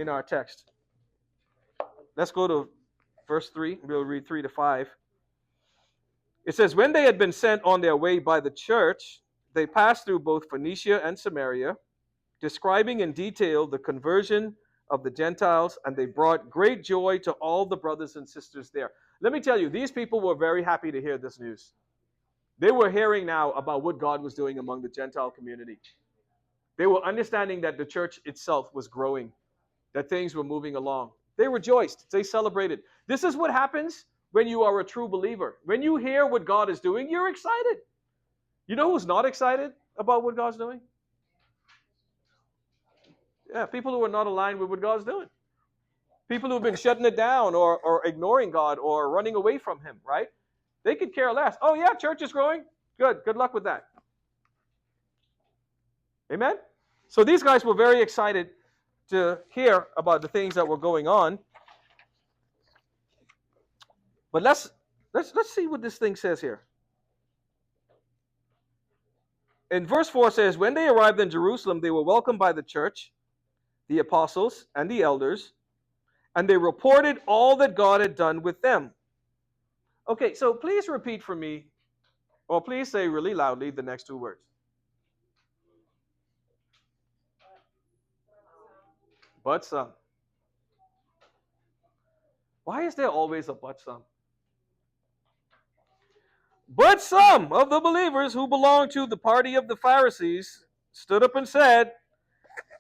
in our text. Let's go to verse 3. We'll read 3 to 5. It says, when they had been sent on their way by the church, they passed through both Phoenicia and Samaria, describing in detail the conversion of the Gentiles, and they brought great joy to all the brothers and sisters there. Let me tell you, these people were very happy to hear this news. They were hearing now about what God was doing among the Gentile community. They were understanding that the church itself was growing, that things were moving along. They rejoiced. They celebrated. This is what happens when you are a true believer. When you hear what God is doing, you're excited. You know who's not excited about what God's doing? Yeah, people who are not aligned with what God's doing. People who've been shutting it down or ignoring God or running away from Him, right? They could care less. Oh, yeah, church is growing. Good. Good luck with that. Amen? So these guys were very excited to hear about the things that were going on. But let's see what this thing says here. In verse 4 says, when they arrived in Jerusalem, they were welcomed by the church, the apostles, and the elders, and they reported all that God had done with them. Okay, so please repeat for me, or please say really loudly the next two words. But some. Why is there always a but some? But some of the believers who belonged to the party of the Pharisees stood up and said,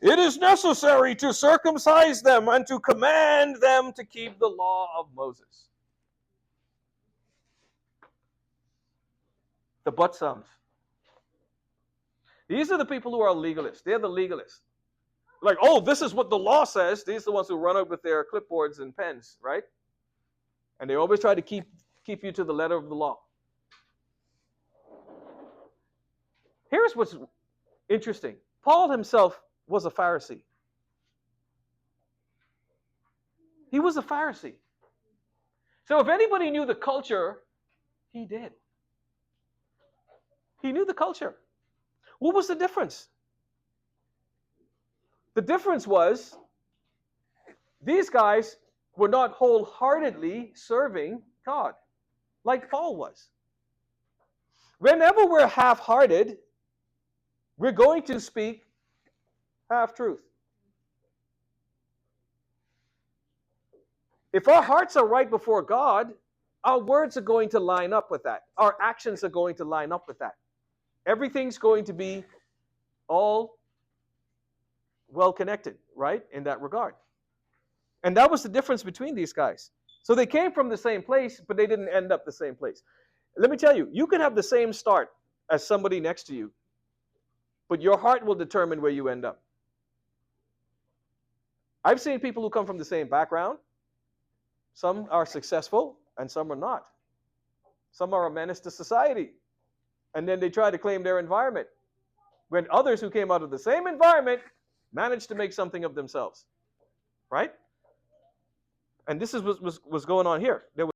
it is necessary to circumcise them and to command them to keep the law of Moses. The but sums. These are the people who are legalists. They're the legalists. Like, oh, this is what the law says. These are the ones who run up with their clipboards and pens, right? And they always try to keep you to the letter of the law. Here's what's interesting. Paul himself was a Pharisee. He was a Pharisee. So if anybody knew the culture, he did. He knew the culture. What was the difference? The difference was these guys were not wholeheartedly serving God like Paul was. Whenever we're half-hearted, we're going to speak half-truth. If our hearts are right before God, our words are going to line up with that. Our actions are going to line up with that. Everything's going to be all well connected, right, in that regard. And that was the difference between these guys. So they came from the same place, but they didn't end up the same place. Let me tell you, you can have the same start as somebody next to you, but your heart will determine where you end up. I've seen people who come from the same background. Some are successful and some are not. Some are a menace to society. And then they try to claim their environment, when others who came out of the same environment managed to make something of themselves. Right? And this is what was going on here. There